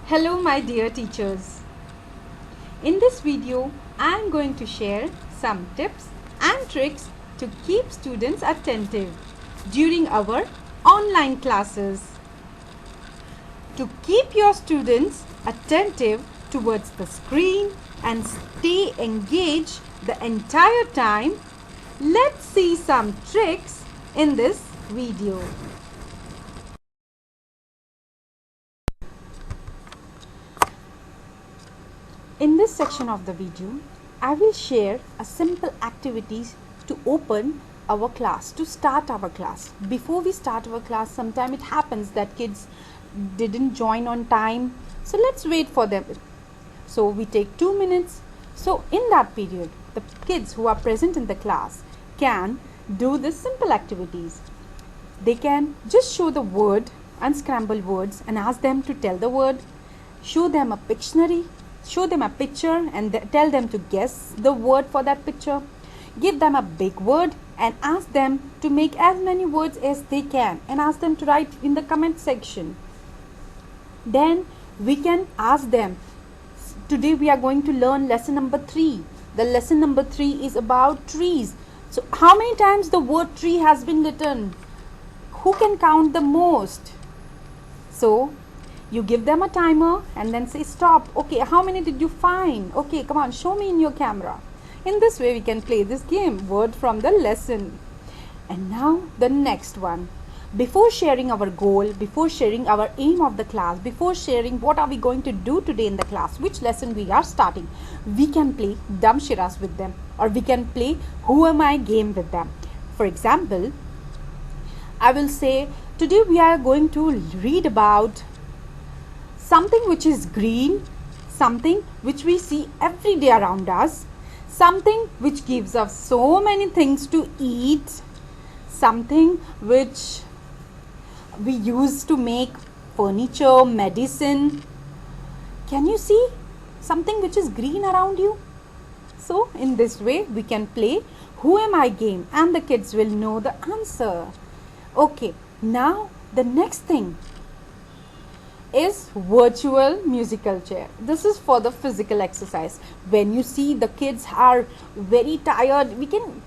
Hello my dear teachers. In this video, I am going to share some tips and tricks to keep students attentive during our online classes. To keep your students attentive towards the screen and stay engaged the entire time, let's see some tricks in this video. In this section of the video, I will share a simple activities to open our class, to start our class. Before we start our class, sometimes it happens that kids didn't join on time. So let's wait for them. So we take 2 minutes. So in that period, the kids who are present in the class can do this simple activities. They can just show the word, unscramble words, and ask them to tell the word. Show them a Pictionary. Show them a picture and tell them to guess the word for that picture. Give them a big word and ask them to make as many words as they can and ask them to write in the comment section. Then we can ask them, today we are going to learn lesson number 3. The lesson number 3 is about trees. So how many times the word tree has been written? Who can count the most? So you give them a timer and then say stop. Okay, how many did you find? Okay, come on, show me in your camera. In this way we can play this game, word from the lesson. And now the next one. Before sharing our goal, before sharing our aim of the class, before sharing what are we going to do today in the class, which lesson we are starting, we can play Dum Shiras with them, or we can play Who Am I game with them. For example, I will say today we are going to read about something which is green, something which we see every day around us, something which gives us so many things to eat, something which we use to make furniture, medicine. Can you see something which is green around you? So in this way we can play Who Am I game and the kids will know the answer. Okay, now the next thing is virtual musical chair. This is for the physical exercise. When you see the kids are very tired, we can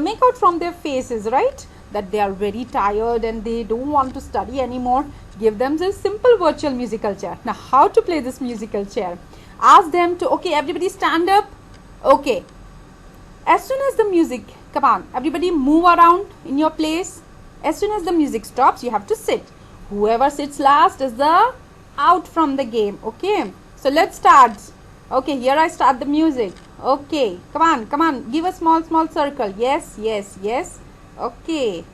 make out from their faces, right, that they are very tired and they don't want to study anymore. Give them this simple virtual musical chair. Now how to play this musical chair? Ask them to, okay, everybody stand up. Okay, as soon as the music, come on, everybody move around in your place. As soon as the music stops, you have to sit. Whoever sits last is the out from the game. Okay, so let's start. Okay, here I start the music. Okay, come on, give a small circle. Yes, yes, yes. Okay,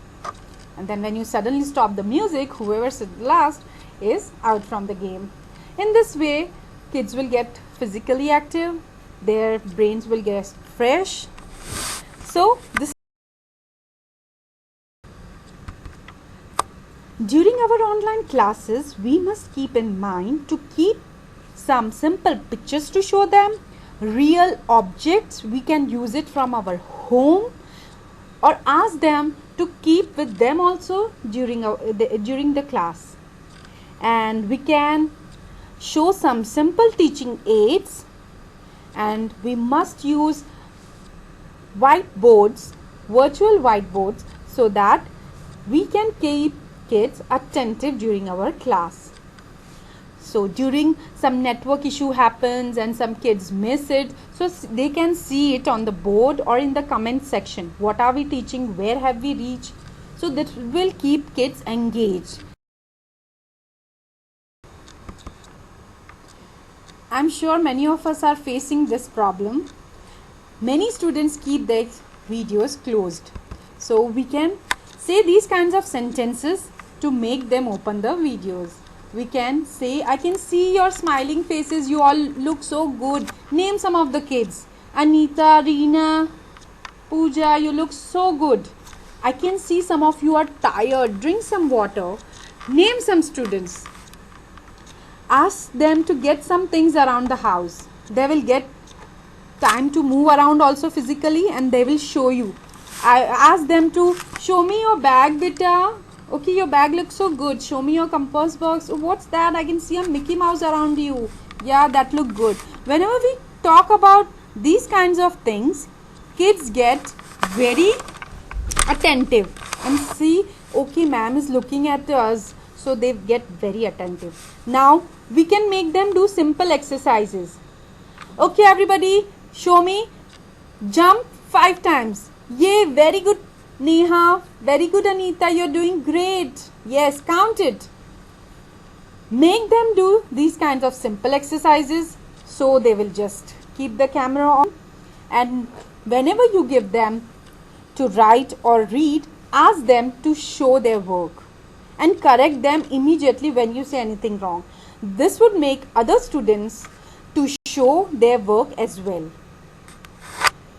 and then when you suddenly stop the music, whoever sits last is out from the game. In this way, kids will get physically active, their brains will get fresh. So this during our online classes, we must keep in mind to keep some simple pictures to show them, real objects. We can use it from our home, or ask them to keep with them also during the class. And we can show some simple teaching aids, and we must use whiteboards, virtual whiteboards, so that we can keep kids attentive during our class. So during some network issue happens and some kids miss it, so they can see it on the board or in the comment section. What are we teaching? Where have we reached? So that will keep kids engaged. I'm sure many of us are facing this problem. Many students keep their videos closed. So we can say these kinds of sentences to make them open the videos. We can say, I can see your smiling faces, you all look so good. Name some of the kids. Anita, Reena, Pooja, you look so good. I can see some of you are tired. Drink some water. Name some students. Ask them to get some things around the house. They will get time to move around also physically, and they will show you. I ask them to show me your bag, beta. Okay, your bag looks so good. Show me your compass box. Oh, what's that? I can see a Mickey Mouse around you. Yeah, that look good. Whenever we talk about these kinds of things, kids get very attentive and see, okay, ma'am is looking at us, so they get very attentive. Now we can make them do simple exercises. Okay, everybody, show me. Jump 5 times. Yay, very good, Neha. Very good, Anita. You're doing great. Yes, count it. Make them do these kinds of simple exercises, so they will just keep the camera on. And whenever you give them to write or read, ask them to show their work and correct them immediately when you say anything wrong. This would make other students to show their work as well.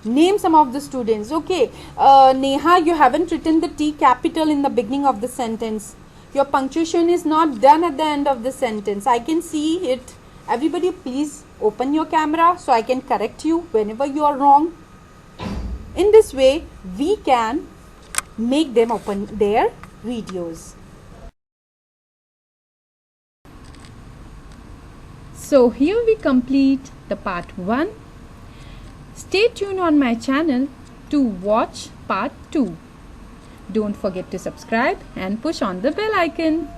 Name some of the students. Okay, Neha, you haven't written the T capital in the beginning of the sentence. Your punctuation is not done at the end of the sentence. I can see it. Everybody, please open your camera so I can correct you whenever you are wrong. In this way, we can make them open their videos. So here we complete the part 1. Stay tuned on my channel to watch part 2. Don't forget to subscribe and push on the bell icon.